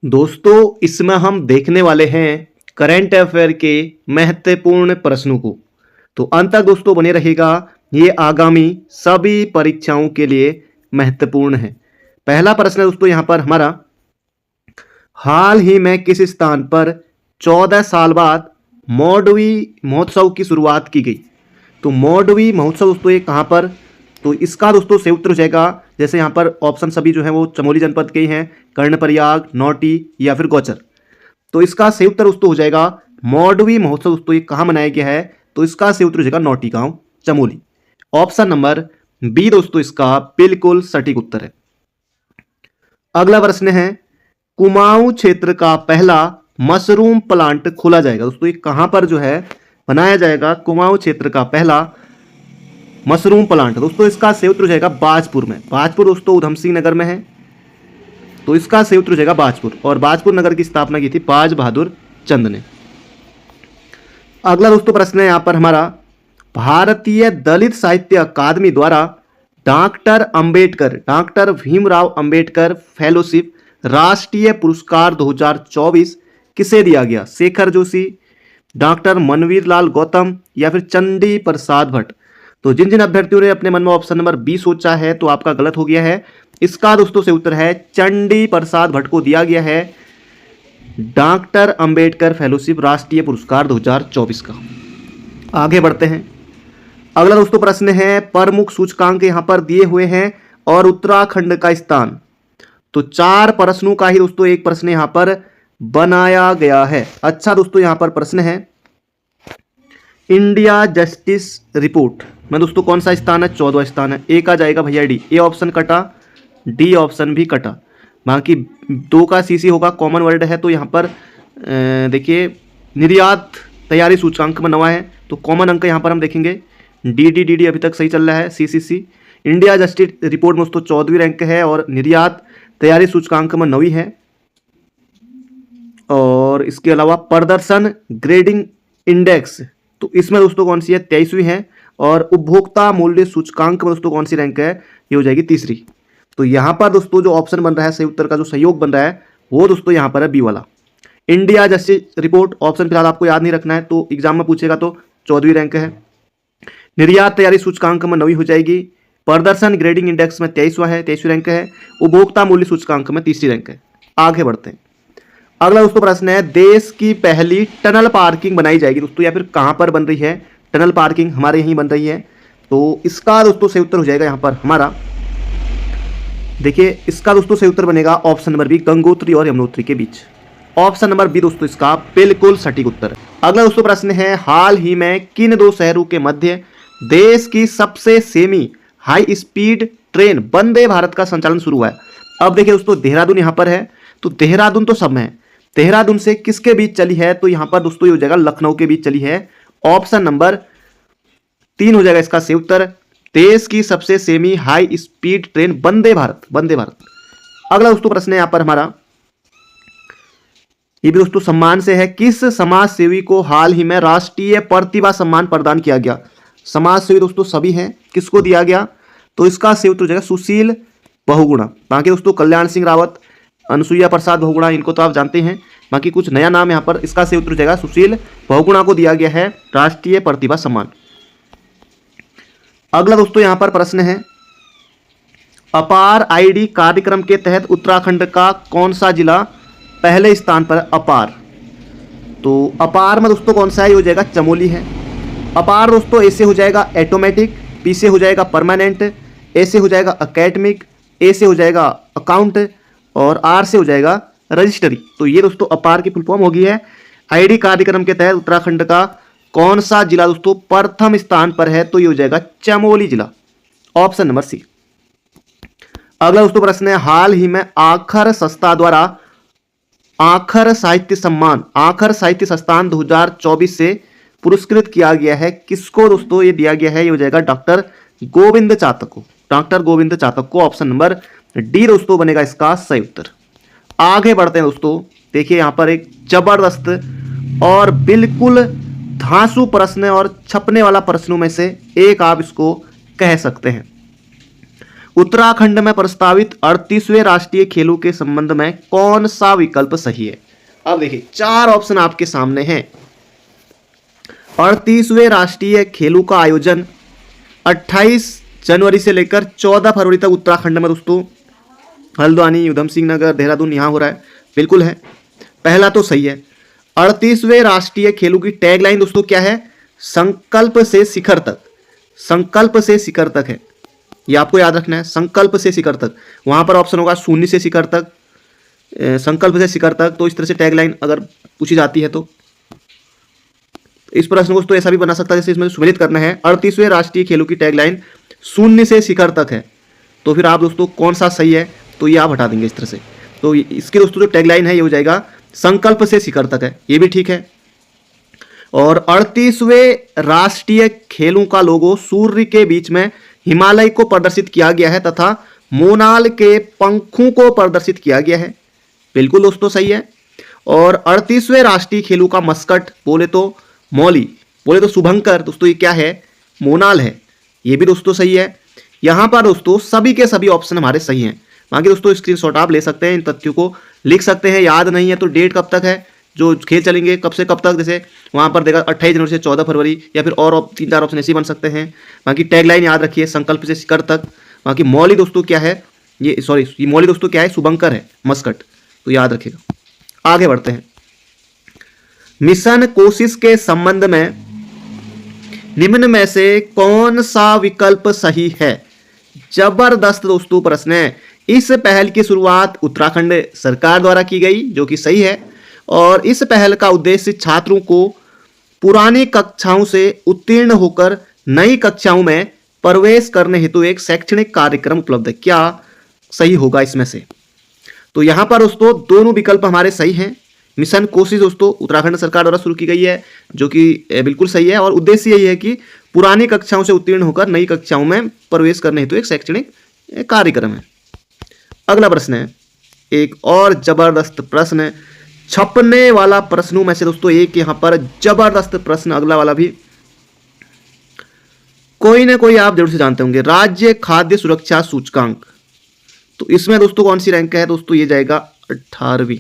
दोस्तों इसमें हम देखने वाले हैं करंट अफेयर के महत्वपूर्ण प्रश्नों को। तो अंत तक दोस्तों बने रहेगा, ये आगामी सभी परीक्षाओं के लिए महत्वपूर्ण है। पहला प्रश्न है दोस्तों यहाँ पर हमारा, हाल ही में किस स्थान पर 14 साल बाद मौडवी महोत्सव की शुरुआत की गई। तो मौडवी महोत्सव दोस्तों ये कहाँ पर, तो इसका दोस्तों सही उत्तर हो जाएगा, जैसे यहाँ पर ऑप्शन सभी जो है वो चमोली जनपद के ही हैं, कर्णप्रयाग, नौटी या फिर गौचर। तो इसका सही उत्तर दोस्तों हो जाएगा मौडवी महोत्सव दोस्तों ये कहाँ मनाया गया है, तो इसका सही उत्तर हो जाएगा नौटी गांव, चमोली। ऑप्शन नंबर बी दोस्तों इसका बिल्कुल सटीक उत्तर है। अगला प्रश्न है, कुमाऊं क्षेत्र का पहला मशरूम प्लांट खोला जाएगा। दोस्तों ये कहां पर जो है बनाया जाएगा, कुमाऊं क्षेत्र का पहला मशरूम प्लांट। दोस्तों इसका सही उत्तर हो जाएगा बाजपुर में। बाजपुर दोस्तों उधम सिंह नगर में है, तो इसका सही उत्तर हो जाएगा बाजपुर। और बाजपुर नगर की स्थापना की थी बाज बहादुर चंद ने। अगला दोस्तों प्रश्न है यहाँ पर हमारा, भारतीय दलित साहित्य अकादमी द्वारा डॉक्टर भीमराव अंबेडकर फेलोशिप राष्ट्रीय पुरस्कार 2024 किसे दिया गया। शेखर जोशी, डॉक्टर मनवीर लाल गौतम या फिर चंडी प्रसाद भट्ट। तो जिन जिन अभ्यर्थियों ने अपने मन में ऑप्शन नंबर बी सोचा है तो आपका गलत हो गया है। इसका दोस्तों से उत्तर है चंडी प्रसाद भट्ट को दिया गया है डॉक्टर अंबेडकर फेलोशिप राष्ट्रीय पुरस्कार 2024 का। आगे बढ़ते हैं। अगला दोस्तों प्रश्न है, प्रमुख सूचकांक यहां पर दिए हुए हैं और उत्तराखंड का स्थान। तो 4 प्रश्नों का ही दोस्तों एक प्रश्न यहां पर बनाया गया है। अच्छा दोस्तों यहां पर प्रश्न है, इंडिया जस्टिस रिपोर्ट में दोस्तों कौन सा स्थान है, 14वां स्थान है। ए का जाएगा भैया डी, ए ऑप्शन कटा, डी ऑप्शन भी कटा। बाकी 2 का सीसी होगा, कॉमन वर्ड है। तो यहाँ पर देखिए निर्यात तैयारी सूचकांक में 9 है, तो कॉमन अंक यहाँ पर हम देखेंगे डी अभी तक सही चल रहा है। सी इंडिया जस्टिस रिपोर्ट में दोस्तों 14वीं रैंक है और निर्यात तैयारी सूचकांक में 9वीं है। और इसके अलावा प्रदर्शन ग्रेडिंग इंडेक्स, तो इसमें दोस्तों कौन सी है, 23वीं है। और उपभोक्ता मूल्य सूचकांक में दोस्तों कौन सी रैंक है, ये हो जाएगी 3री। तो यहाँ पर दोस्तों जो ऑप्शन बन रहा है सही उत्तर का जो सहयोग बन रहा है वो दोस्तों यहाँ पर है बी वाला, इंडिया जस्टिस रिपोर्ट। ऑप्शन फिलहाल आपको याद नहीं रखना है, तो एग्जाम में पूछेगा तो 14वीं रैंक है। निर्यात तैयारी सूचकांक में 9वीं हो जाएगी। प्रदर्शन ग्रेडिंग इंडेक्स में 23वां है, 23वीं रैंक है। उपभोक्ता मूल्य सूचकांक में 3री रैंक है। आगे बढ़ते हैं। अगला दोस्तों प्रश्न है, देश की पहली टनल पार्किंग बनाई जाएगी दोस्तों या फिर कहां पर बन रही है टनल पार्किंग, हमारे यहीं बन रही है। तो इसका दोस्तों सही उत्तर हो जाएगा यहां पर हमारा, देखिए इसका दोस्तों सही उत्तर बनेगा ऑप्शन नंबर बी, गंगोत्री और यमुनोत्री के बीच। ऑप्शन नंबर बी दोस्तों इसका बिल्कुल सटीक उत्तर है। अगला दोस्तों प्रश्न है, हाल ही में किन 2 शहरों के मध्य देश की सबसे semi high speed train Vande Bharat का संचालन शुरू हुआ है। अब देखिए दोस्तों देहरादून यहां पर है, तो देहरादून तो सब में है, देहरादून से किसके बीच चली है, तो यहां पर दोस्तों ये हो जाएगा लखनऊ के बीच चली है। ऑप्शन नंबर 3 हो जाएगा इसका सही उत्तर, देश की सबसे semi high speed train Vande Bharat. अगला दोस्तों प्रश्न है यहां पर हमारा, ये भी दोस्तों सम्मान से है, किस समाज सेवी को हाल ही में राष्ट्रीय प्रतिभा सम्मान प्रदान किया गया। समाज सेवी दोस्तों सभी हैं, किसको दिया गया, तो इसका सही उत्तर हो जाएगा सुशील बहुगुणा। बाकी दोस्तों कल्याण सिंह रावत, अनुसुईया प्रसाद बहुगुणा, इनको तो आप जानते हैं। बाकी कुछ नया नाम यहाँ पर, इसका सही उत्तर हो जाएगा सुशील बहुगुणा को दिया गया है राष्ट्रीय प्रतिभा सम्मान। अगला दोस्तों यहाँ पर प्रश्न है, अपार आईडी कार्यक्रम के तहत उत्तराखंड का कौन सा जिला पहले स्थान पर है। अपार, तो अपार में दोस्तों कौन सा है, ये हो जाएगा चमोली है। अपार दोस्तों ए से हो जाएगा ऑटोमेटिक, पी से हो जाएगा परमानेंट, ए से हो जाएगा एकेडमिक, ए से हो जाएगा अकाउंट और आर से हो जाएगा रजिस्ट्री। तो ये दोस्तों अपार की फुल फॉर्म होगी है। आईडी कार्यक्रम के तहत उत्तराखंड का कौन सा जिला दोस्तों प्रथम स्थान पर है, तो ये हो जाएगा चमोली जिला। Option number C. अगला दोस्तों प्रश्न है, हाल ही में आखर संस्था द्वारा आखर साहित्य संस्थान 2024 से पुरस्कृत किया गया है, किसको दोस्तों ये दिया गया है, ये हो जाएगा डॉक्टर गोविंद चातक को। ऑप्शन नंबर डी दोस्तों बनेगा इसका सही उत्तर। आगे बढ़ते हैं दोस्तों, देखिए यहां पर एक जबरदस्त और बिल्कुल धांसू प्रश्न और छपने वाला प्रश्नों में से एक आप इसको कह सकते हैं। उत्तराखंड में प्रस्तावित 38वें राष्ट्रीय खेलों के संबंध में कौन सा विकल्प सही है? अब देखिए 4 ऑप्शन आपके सामने हैं। 38वें राष्ट्रीय खेलों का आयोजन 28 जनवरी से लेकर 14 फरवरी तक उत्तराखंड में दोस्तों हल्द्वानी, उधम सिंह नगर, देहरादून यहाँ हो रहा है। बिल्कुल है, पहला तो सही है। 38वें राष्ट्रीय खेलों की टैगलाइन दोस्तों क्या है? संकल्प से शिखर तक। संकल्प से शिखर तक है, ये आपको याद रखना है, संकल्प से शिखर तक। वहां पर ऑप्शन होगा शून्य से शिखर तक, संकल्प से शिखर तक। तो इस तरह से टैगलाइन अगर पूछी जाती है तो इस प्रश्न को तो ऐसा भी बना सकता है जैसे इसमें सम्मिलित करना है 38वें राष्ट्रीय खेलों की टैगलाइन शून्य से शिखर तक है। तो फिर आप दोस्तों कौन सा सही है, तो ये आप हटा देंगे इस तरह से। तो इसकी दोस्तों जो टैगलाइन है ये हो जाएगा संकल्प से शिखर तक है, ये भी ठीक है। और 38वें राष्ट्रीय खेलों का लोगो सूर्य के बीच में हिमालय को प्रदर्शित किया गया है तथा मोनाल के पंखों को प्रदर्शित किया गया है। बिल्कुल दोस्तों सही है। और 38वें राष्ट्रीय खेलों का मस्कट बोले तो मौली, बोले तो शुभंकर, दोस्तों ये क्या है? मोनाल है, ये भी दोस्तों सही है। यहां पर दोस्तों सभी के सभी ऑप्शन हमारे सही हैं। बाकी दोस्तों स्क्रीनशॉट आप ले सकते हैं, इन तथ्यों को लिख सकते हैं। याद नहीं है तो डेट कब तक है, जो खेल चलेंगे कब से कब तक, जैसे वहां पर देखा 28 जनवरी से 14 फरवरी, या फिर और 3-4 ऑप्शन ऐसे बन सकते हैं। बाकी टैगलाइन याद रखिए संकल्प से शिखर तक। बाकी मौली दोस्तों क्या है, ये मौली दोस्तों क्या है? शुभंकर है, मस्कट, तो याद रखिएगा। आगे बढ़ते हैं। मिशन कोशिश के संबंध में निम्न में से कौन सा विकल्प सही है? जबरदस्त दोस्तों प्रश्न है। इस पहल की शुरुआत उत्तराखंड सरकार द्वारा की गई, जो कि सही है। और इस पहल का उद्देश्य छात्रों को पुरानी कक्षाओं से उत्तीर्ण होकर नई कक्षाओं में प्रवेश करने हेतु एक शैक्षणिक कार्यक्रम उपलब्ध है। क्या सही होगा इसमें से? तो यहां पर दोस्तों दोनों विकल्प हमारे सही हैं। मिशन कोशिश दोस्तों उत्तराखंड सरकार द्वारा शुरू की गई है, जो कि बिल्कुल सही है। और उद्देश्य यही है कि पुरानी कक्षाओं से उत्तीर्ण होकर नई कक्षाओं में प्रवेश करने हेतु एक शैक्षणिक कार्यक्रम है। अगला प्रश्न है एक और जबरदस्त प्रश्न, छपने वाला प्रश्नों में से दोस्तों एक यहां पर जबरदस्त प्रश्न, अगला वाला भी कोई ना कोई आप जरूर से जानते होंगे। राज्य खाद्य सुरक्षा सूचकांक, तो इसमें दोस्तों कौन सी रैंक है? दोस्तों ये जाएगा 18वीं।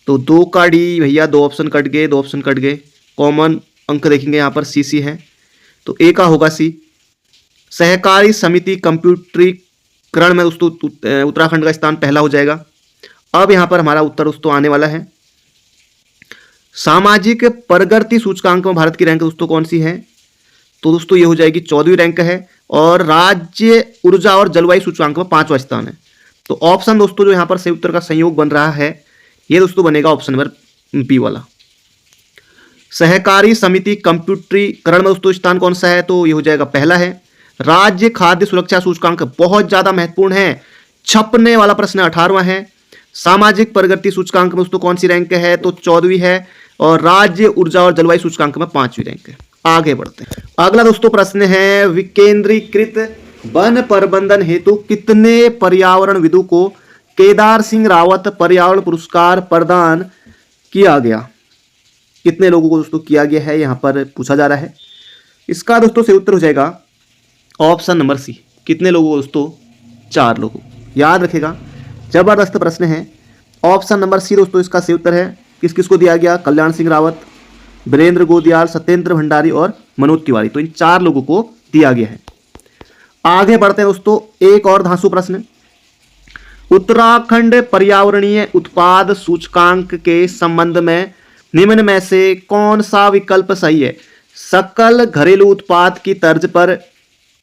तो 2 का डी भैया, 2 ऑप्शन कट गए, 2 ऑप्शन कट गए। कॉमन अंक देखेंगे यहाँ पर सीसी है, तो ए का होगा सी। सहकारी समिति कंप्यूटरीकरण में दोस्तों उत्तराखंड का स्थान पहला हो जाएगा। अब यहाँ पर हमारा उत्तर दोस्तों आने वाला है। सामाजिक प्रगति सूचकांक में भारत की रैंक दोस्तों कौन सी है? तो दोस्तों ये हो जाएगी 14वीं रैंक है। और राज्य ऊर्जा और जलवायु सूचकांक में 5वां स्थान है। तो ऑप्शन दोस्तों जो यहाँ पर सही उत्तर का संयोग बन रहा है, ये दोस्तों बनेगा ऑप्शन नंबर बी वाला। सहकारी समिति कंप्यूटरीकरण में दोस्तों स्थान कौन सा है? तो ये हो जाएगा पहला है। राज्य खाद्य सुरक्षा सूचकांक बहुत ज्यादा महत्वपूर्ण है, छपने वाला प्रश्न 18वां है। सामाजिक प्रगति सूचकांक में दोस्तों कौन सी रैंक है? तो 14वीं है। और राज्य ऊर्जा और जलवायु सूचकांक में 5वीं रैंक है। आगे बढ़ते हैं। अगला दोस्तों प्रश्न है, विकेंद्रीकृत वन प्रबंधन हेतु कितने पर्यावरणविदों को केदार सिंह रावत पर्यावरण पुरस्कार प्रदान किया गया? कितने लोगों को दोस्तों किया गया है, यहां पर पूछा जा रहा है। इसका दोस्तों सही उत्तर हो जाएगा ऑप्शन नंबर सी। कितने लोगों को दोस्तों? 4 लोगों। याद रखेगा, जबरदस्त प्रश्न है। ऑप्शन नंबर सी दोस्तों इसका सही उत्तर है। किस किस को दिया गया? कल्याण सिंह रावत, वीरेंद्र गोदियाल, सत्येंद्र भंडारी और मनोज तिवारी। तो इन 4 लोगों को दिया गया है। आगे बढ़ते हैं दोस्तों, एक और धांसू प्रश्न। उत्तराखंड पर्यावरणीय उत्पाद सूचकांक के संबंध में निम्न में से कौन सा विकल्प सही है? सकल घरेलू उत्पाद की तर्ज पर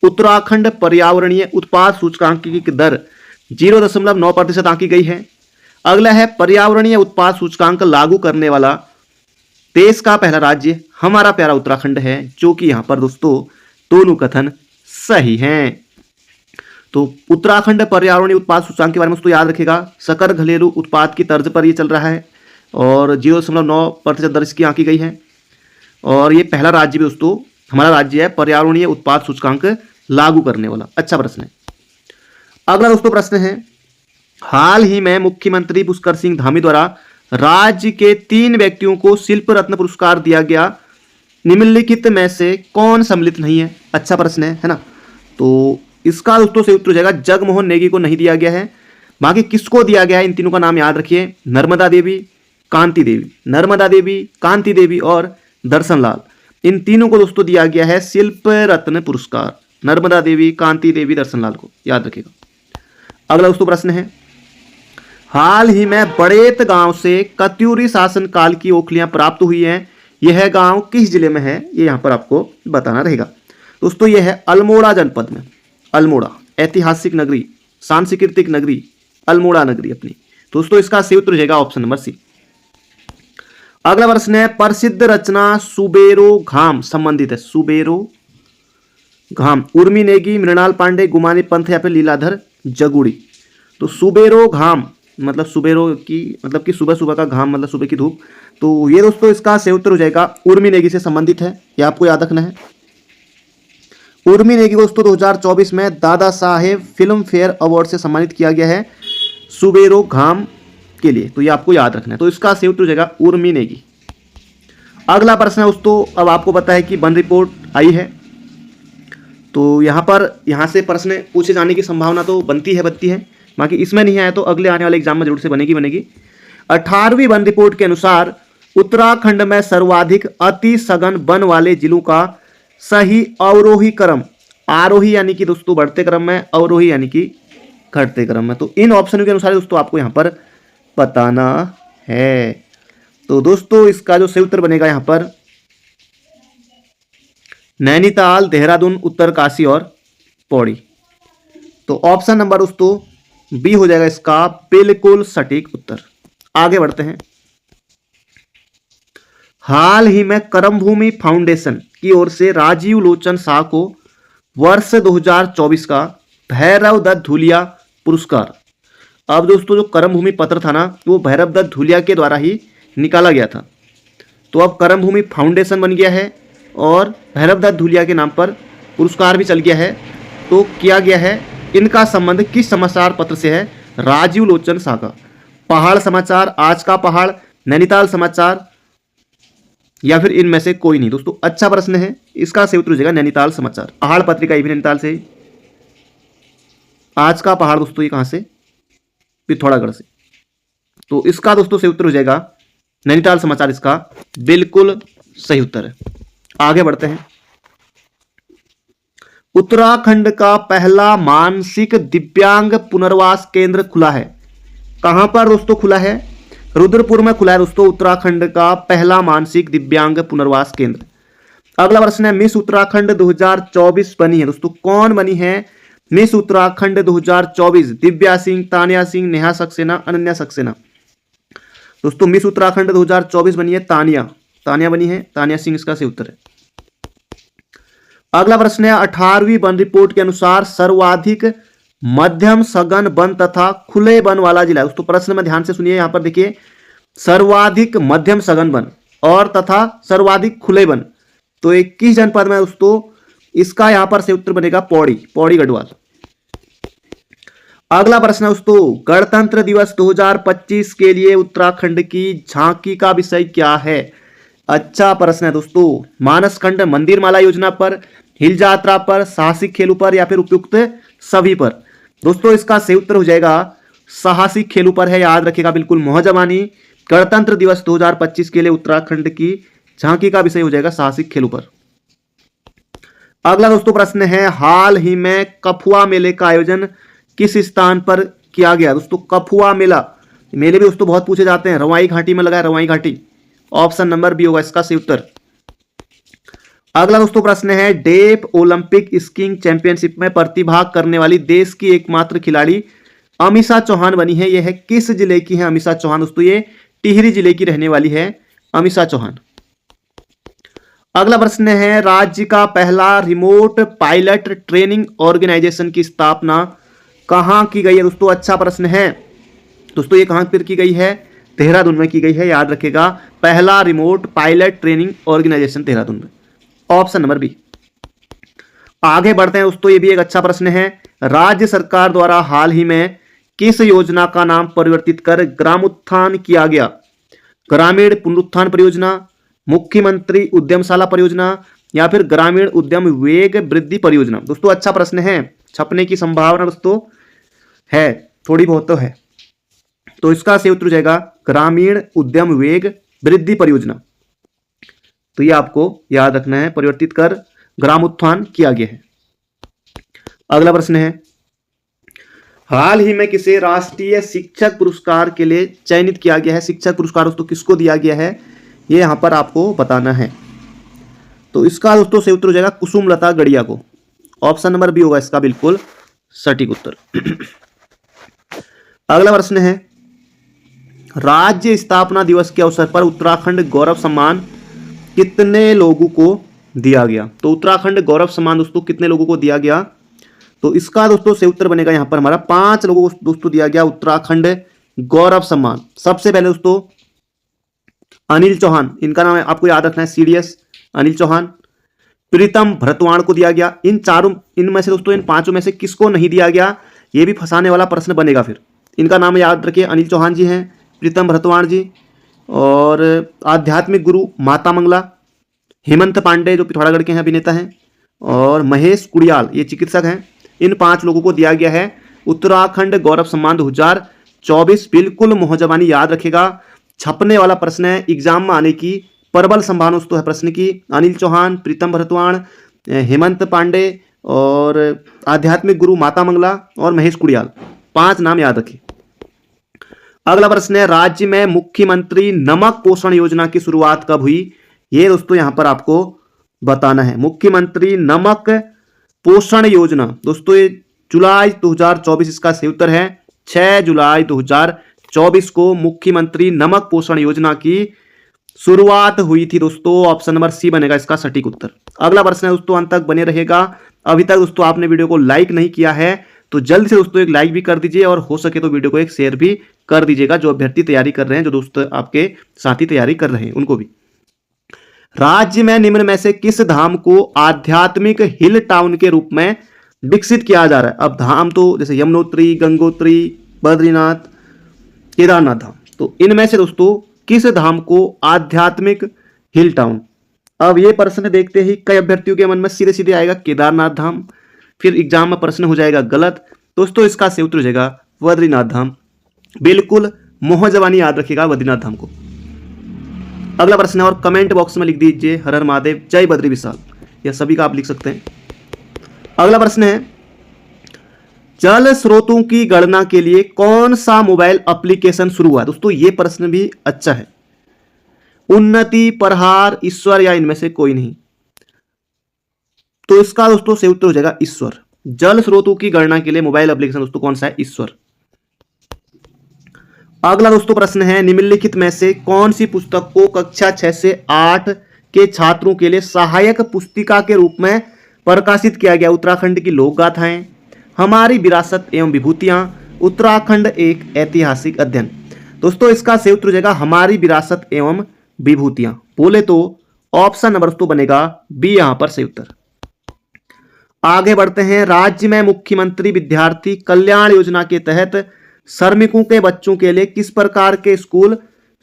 उत्तराखंड पर्यावरणीय उत्पाद सूचकांक की दर 0.9% आंकी गई है। अगला है पर्यावरणीय उत्पाद सूचकांक लागू करने वाला देश का पहला राज्य हमारा प्यारा उत्तराखंड है, जो कि यहां पर दोस्तों दोनों कथन सही हैं। तो उत्तराखंड पर्यावरणीय उत्पाद सूचकांक के बारे में दोस्तों याद रखेगा, सकल घरेलू उत्पाद की तर्ज पर ये चल रहा है और 0.9% दर इसकी आंकी गई है। और ये पहला राज्य भी दोस्तों हमारा राज्य है पर्यावरणीय उत्पाद सूचकांक लागू करने वाला। अच्छा प्रश्न है। अगला दोस्तों प्रश्न है, हाल ही में मुख्यमंत्री पुष्कर सिंह धामी द्वारा राज्य के 3 व्यक्तियों को शिल्प रत्न पुरस्कार दिया गया, निम्नलिखित में से कौन सम्मिलित नहीं है? अच्छा प्रश्न है ना। तो इसका दोस्तों सही उत्तर हो जाएगा जगमोहन नेगी को नहीं दिया गया है। बाकी किसको दिया गया है, इन तीनों का नाम याद रखिए, नर्मदा देवी, कांति देवी, नर्मदा देवी, कांति देवी और दर्शन लाल, इन तीनों को दोस्तों दिया गया है शिल्प रत्न पुरस्कार। नर्मदा देवी, कांति देवी, दर्शन लाल को याद रखिएगा। अगला दोस्तों प्रश्न है, हाल ही में बड़ेत गांव से कत्यूरी शासन काल की ओखलियां प्राप्त हुई हैं, यह गांव किस जिले में है, ये यहां पर आपको बताना रहेगा। दोस्तों यह है अल्मोड़ा जनपद में, अल्मोड़ा ऐतिहासिक नगरी, सांस्कृतिक नगरी, अल्मोड़ा नगरी अपनी। दोस्तों इसका सही उत्तर हो जाएगा ऑप्शन नंबर सी। अगला प्रश्न है, प्रसिद्ध रचना सुबेरो घाम संबंधित है, सुबेरो घाम, उर्मी नेगी, मृणाल पांडे, गुमानी पंथ या फिर लीलाधर जगुड़ी। तो सुबेरो घाम मतलब सुबेरो की मतलब कि सुबह सुबह का घाम मतलब सुबह की धूप। तो ये दोस्तों इसका सही उत्तर हो जाएगा उर्मी नेगी से संबंधित है, ये आपको याद रखना है। उर्मी नेगी दोस्तों 2024 में Dada Saheb film fair award से सम्मानित किया गया है सुबेरो घाम के लिए, तो ये आपको याद रखना है। तो इसका सही उत्तर हो जाएगा उर्मी नेगी। अगला प्रश्न है दोस्तों, अब आपको पता है कि वन रिपोर्ट आई है, तो यहाँ से प्रश्न पूछे जाने की संभावना तो बनती है। बाकी इसमें नहीं आया तो अगले आने वाले एग्जाम में जरूर से बनेगी। 18वीं वन रिपोर्ट के अनुसार उत्तराखंड में सर्वाधिक अति सघन वन वाले जिलों का सही अवरोही क्रम, आरोही यानी कि दोस्तों बढ़ते क्रम में, अवरोही यानी कि घटते क्रम में। तो इन ऑप्शनों के अनुसार दोस्तों आपको यहाँ पर बताना है। तो दोस्तों इसका जो सही उत्तर बनेगा यहाँ पर नैनीताल, देहरादून, उत्तरकाशी और पौड़ी। तो ऑप्शन नंबर दोस्तों बी हो जाएगा इसका बिल्कुल सटीक उत्तर। आगे बढ़ते हैं। हाल ही में करमभूमि फाउंडेशन की ओर से राजीव लोचन शाह को वर्ष 2024 का भैरव दत्त धूलिया पुरस्कार, अब दोस्तों जो करमभूमि पत्र था ना वो भैरव दत्त धूलिया के द्वारा ही निकाला गया था। तो अब करमभूमि फाउंडेशन बन गया है और भैरव दत्त धूलिया के नाम पर पुरस्कार भी चल गया है। तो किया गया है, इनका संबंध किस समाचार पत्र से है, राजीव लोचन शाह का। पहाड़ समाचार, आज का पहाड़, नैनीताल समाचार या फिर इनमें से कोई नहीं। दोस्तों अच्छा प्रश्न है, इसका सही उत्तर हो जाएगा नैनीताल समाचार। पहाड़ पत्रिका ये भी नैनीताल से, आज का पहाड़ दोस्तों ये कहां से, पिथौरागढ़ से। तो इसका दोस्तों सही उत्तर हो जाएगा नैनीताल समाचार, इसका बिल्कुल सही उत्तर है। आगे बढ़ते हैं। उत्तराखंड का पहला मानसिक दिव्यांग पुनर्वास केंद्र खुला है, कहां पर दोस्तों खुला है, रुद्रपुर में खुला है दोस्तों उत्तराखंड का पहला मानसिक दिव्यांग पुनर्वास केंद्र। अगला प्रश्न है, मिस उत्तराखंड 2024 बनी है दोस्तों, कौन बनी है मिस उत्तराखंड 2024, दिव्या सिंह, तानिया सिंह, नेहा सक्सेना, अनन्या सक्सेना। दोस्तों मिस उत्तराखंड 2024 बनी है तानिया बनी है, तानिया सिंह इसका सही उत्तर है। अगला प्रश्न है, 18वीं वन रिपोर्ट के अनुसार सर्वाधिक मध्यम सघन वन तथा खुले वन वाला जिला है। दोस्तों प्रश्न में ध्यान से सुनिए, यहां पर देखिए सर्वाधिक मध्यम सघन वन और तथा सर्वाधिक खुले वन, तो एक किस जनपद में दोस्तों, इसका यहां पर सही उत्तर बनेगा पौड़ी गढ़वाल। अगला प्रश्न है दोस्तों, गणतंत्र दिवस 2025 के लिए उत्तराखंड की झांकी का विषय क्या है। अच्छा प्रश्न है दोस्तों, मानसखंड मंदिर माला योजना पर, हिल यात्रा पर, साहसिक खेलों पर या फिर उपयुक्त सभी पर। दोस्तों इसका सही उत्तर हो जाएगा साहसिक खेलों पर है, याद रखिएगा बिल्कुल मौजमानी। गणतंत्र दिवस 2025 के लिए उत्तराखंड की झांकी का विषय हो जाएगा साहसिक खेलों पर। अगला दोस्तों प्रश्न है, हाल ही में कफुआ मेले का आयोजन किस स्थान पर किया गया। दोस्तों कफुआ मेले भी दोस्तों बहुत पूछे जाते हैं, रवाई घाटी में लगा है, रवाई घाटी। ऑप्शन नंबर बी होगा इसका सही उत्तर। अगला दोस्तों प्रश्न है, डेफ ओलंपिक स्कीइंग चैंपियनशिप में प्रतिभाग करने वाली देश की एकमात्र खिलाड़ी अमीषा चौहान बनी है, यह किस जिले की है अमीषा चौहान। दोस्तों ये टिहरी जिले की रहने वाली है अमीषा चौहान। अगला प्रश्न है, राज्य का पहला रिमोट पायलट ट्रेनिंग ऑर्गेनाइजेशन की स्थापना कहां की गई है। दोस्तों अच्छा प्रश्न है दोस्तों, ये कहां पर की गई है, देहरादून में की गई है, याद रखेगा पहला remote pilot training organisation Dehradun में। Option number B. आगे बढ़ते हैं दोस्तों, ये भी एक अच्छा प्रश्न है, राज्य सरकार द्वारा हाल ही में किस योजना का नाम परिवर्तित कर ग्रामोत्थान किया गया। ग्रामीण पुनरुत्थान परियोजना, मुख्यमंत्री उद्यमशाला परियोजना या फिर ग्रामीण उद्यम वेग वृद्धि परियोजना। दोस्तों अच्छा प्रश्न है, छपने की संभावना दोस्तों है, थोड़ी बहुत तो है। तो इसका सही उत्तर हो जाएगा ग्रामीण उद्यम वेग वृद्धि परियोजना। तो ये आपको याद रखना है, परिवर्तित कर ग्राम उत्थान किया गया है। अगला प्रश्न है, हाल ही में किसे राष्ट्रीय शिक्षक पुरस्कार के लिए चयनित किया गया है? शिक्षक पुरस्कार दोस्तों किसको दिया गया है, ये यहां पर आपको बताना है। तो इसका दोस्तों सही उत्तर हो जाएगा कुसुमलता गड़िया को। ऑप्शन नंबर बी होगा इसका बिल्कुल सटीक उत्तर। अगला प्रश्न है, राज्य स्थापना दिवस के अवसर पर उत्तराखंड गौरव सम्मान कितने लोगों को दिया गया? तो उत्तराखंड गौरव सम्मान दोस्तों कितने लोगों को दिया गया? तो इसका दोस्तों सही उत्तर बनेगा यहां पर हमारा 5 लोगों को दोस्तों दिया गया उत्तराखंड गौरव सम्मान। सबसे पहले दोस्तों अनिल चौहान, इनका नाम है आपको याद रखना है, सीडीएस अनिल चौहान। प्रीतम भरतवाण को दिया गया। इनमें से दोस्तों इन 5 में से किसको नहीं दिया गया, ये भी फंसाने वाला प्रश्न बनेगा। फिर इनका नाम याद रखिए, अनिल चौहान जी हैं, प्रीतम भरतवाण जी, और आध्यात्मिक गुरु माता मंगला, हेमंत पांडे जो पिथौरागढ़ के हैं अभिनेता हैं, और महेश कुड़ियाल ये चिकित्सक हैं। इन 5 लोगों को दिया गया है उत्तराखंड गौरव सम्मान 2024। बिल्कुल मोहजबानी याद रखेगा, छपने वाला प्रश्न है, एग्जाम में आने की प्रबल संभावना दोस्तों है प्रश्न की। अनिल चौहान, प्रीतम भरतवाण, हेमंत पांडे और आध्यात्मिक गुरु माता मंगला और महेश कुड़ियाल, 5 नाम याद रखें। अगला प्रश्न है, राज्य में मुख्यमंत्री नमक पोषण योजना की शुरुआत कब हुई? ये दोस्तों यहां पर आपको बताना है। मुख्यमंत्री नमक पोषण योजना दोस्तों ये जुलाई 2024 इसका सही उत्तर है। 6 जुलाई 2024 को मुख्यमंत्री नमक पोषण योजना की शुरुआत हुई थी दोस्तों। ऑप्शन नंबर सी बनेगा इसका सटीक उत्तर। अगला प्रश्न है दोस्तों, अंत तक बने रहेगा। अभी तक दोस्तों आपने वीडियो को लाइक नहीं किया है तो जल्द से दोस्तों एक लाइक भी कर दीजिए, और हो सके तो वीडियो को एक शेयर भी कर दीजिएगा। जो अभ्यर्थी तैयारी कर रहे हैं, जो दोस्त आपके साथी तैयारी कर रहे हैं, उनको भी। राज्य में निम्न में से किस धाम को आध्यात्मिक हिल टाउन के रूप में विकसित किया जा रहा है? अब धाम तो जैसे यमुनोत्री, गंगोत्री, बद्रीनाथ, केदारनाथ धाम, तो इनमें से दोस्तों किस धाम को आध्यात्मिक हिल टाउन? अब ये प्रश्न देखते ही कई अभ्यर्थियों के मन में सीधे सीधे आएगा केदारनाथ धाम, फिर एग्जाम में प्रश्न हो जाएगा गलत। दोस्तों इसका सही उत्तर हो जाएगा बद्रीनाथ धाम। बिल्कुल मोहजबानी याद रखिएगा बद्रीनाथ धाम को। अगला प्रश्न है, और कमेंट बॉक्स में लिख दीजिए हर हर महादेव, जय बद्री विशाल, यह सभी का आप लिख सकते हैं। अगला प्रश्न है, जल स्रोतों की गणना के लिए कौन सा मोबाइल एप्लीकेशन शुरू हुआ? दोस्तों ये प्रश्न भी अच्छा है। उन्नति, प्रहार, ईश्वर या इनमें से कोई नहीं? तो इसका दोस्तों सही उत्तर हो जाएगा ईश्वर। जल स्रोतों की गणना के लिए मोबाइल एप्लीकेशन दोस्तों कौन सा है? ईश्वर। अगला दोस्तों प्रश्न है, निम्नलिखित में से कौन सी पुस्तक को कक्षा 6 से 8 के छात्रों के लिए सहायक पुस्तिका के रूप में प्रकाशित किया गया? उत्तराखंड की लोक गाथाएं, हमारी विरासत एवं विभूतियां, उत्तराखंड एक ऐतिहासिक अध्ययन। दोस्तों इसका सही उत्तर हो जाएगा हमारी विरासत एवं विभूतियां। बोले तो ऑप्शन नंबर दोस्तों बनेगा बी यहां पर सही उत्तर। आगे बढ़ते हैं, राज्य में मुख्यमंत्री विद्यार्थी कल्याण योजना के तहत श्रमिकों के बच्चों के लिए किस प्रकार के स्कूल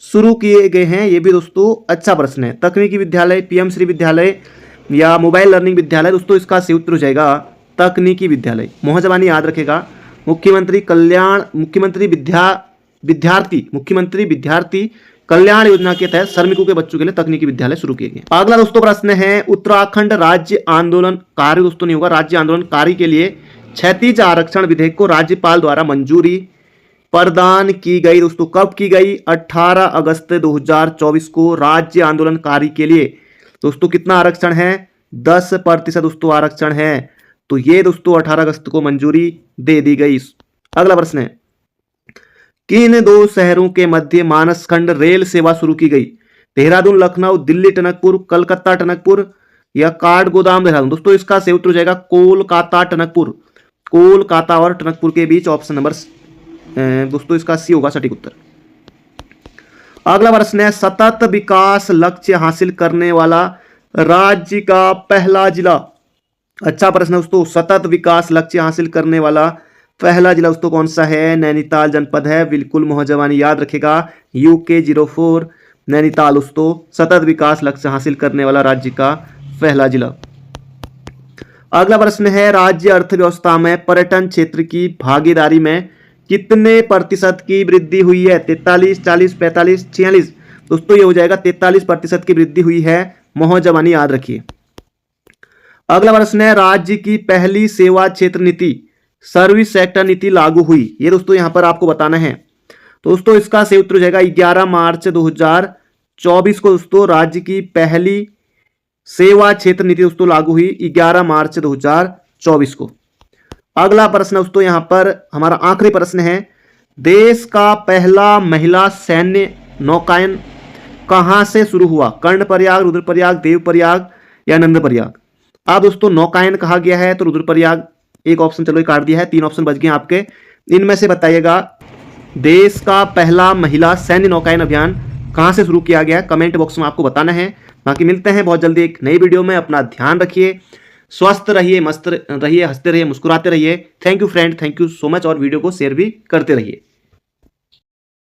शुरू किए गए हैं? ये भी दोस्तों अच्छा प्रश्न है। तकनीकी विद्यालय, पीएम श्री विद्यालय या मोबाइल लर्निंग विद्यालय? दोस्तों इसका सही उत्तर हो जाएगा तकनीकी विद्यालय। मोहजबानी याद रखेगा, मुख्यमंत्री विद्यार्थी कल्याण योजना के तहत श्रमिकों के बच्चों के लिए तकनीकी विद्यालय शुरू किए गए। अगला दोस्तों प्रश्न है, उत्तराखंड राज्य आंदोलनकारी दोस्तों नहीं होगा, राज्य आंदोलनकारी के लिए क्षैतिज आरक्षण विधेयक को राज्यपाल द्वारा मंजूरी प्रदान की गई। दोस्तों कब की गई? 18 अगस्त 2024 को राज्य आंदोलनकारी के लिए दोस्तों कितना आरक्षण है? 10% दोस्तों आरक्षण है। तो ये दोस्तों 18 अगस्त को मंजूरी दे दी गई। अगला प्रश्न है, किन 2 शहरों के मध्य मानसखंड रेल सेवा शुरू की गई? देहरादून लखनऊ, दिल्ली टनकपुर, कलकत्ता टनकपुर या काठगोदाम देहरादून? दोस्तों इसका सही उत्तर हो जाएगा कोलकाता टनकपुर। कोलकाता और टनकपुर के बीच ऑप्शन नंबर दोस्तों इसका सी होगा सटीक उत्तर। अगला प्रश्न है, सतत विकास लक्ष्य हासिल करने वाला राज्य का पहला जिला? अच्छा प्रश्न दोस्तों, सतत विकास लक्ष्य हासिल करने वाला पहला जिला दोस्तों कौन सा है? नैनीताल जनपद है। बिल्कुल मोहजबानी याद रखेगा, UK 04 नैनीताल दोस्तों सतत विकास लक्ष्य हासिल करने वाला राज्य का पहला जिला। अगला प्रश्न है, राज्य अर्थव्यवस्था में पर्यटन क्षेत्र की भागीदारी में कितने प्रतिशत की वृद्धि हुई है? 43, 40, 45, 46। दोस्तों ये हो जाएगा 43% की वृद्धि हुई है। मोह जवानी याद रखिए। अगला प्रश्न है, राज्य की पहली सेवा क्षेत्र नीति सर्विस सेक्टर नीति लागू हुई। ये दोस्तों यहां पर आपको बताना है। तो दोस्तों इसका सही उत्तर हो जाएगा 11 मार्च 2024 को दोस्तों राज्य की पहली सेवा क्षेत्र नीति दोस्तों लागू हुई 11 मार्च 2024 को। अगला प्रश्न दोस्तों यहां पर हमारा आखिरी प्रश्न है, देश का पहला महिला सैन्य नौकायन कहां से शुरू हुआ? कर्णप्रयाग, रुद्रप्रयाग, देवप्रयाग या नंदप्रयाग। अब दोस्तों नौकायन कहा गया है तो रुद्रप्रयाग एक ऑप्शन चलो काट दिया है, 3 ऑप्शन बच गए आपके। इनमें से बताइएगा देश का पहला महिला सैन्य नौकायन अभियान कहां से शुरू किया गया? कमेंट बॉक्स में आपको बताना है। बाकी मिलते हैं बहुत जल्दी एक नई वीडियो में। अपना ध्यान रखिए, स्वस्थ रहिए, मस्त रहिए, हंसते रहिए, मुस्कुराते रहिए। Thank you friend, thank you so much. और वीडियो को शेयर भी करते रहिए।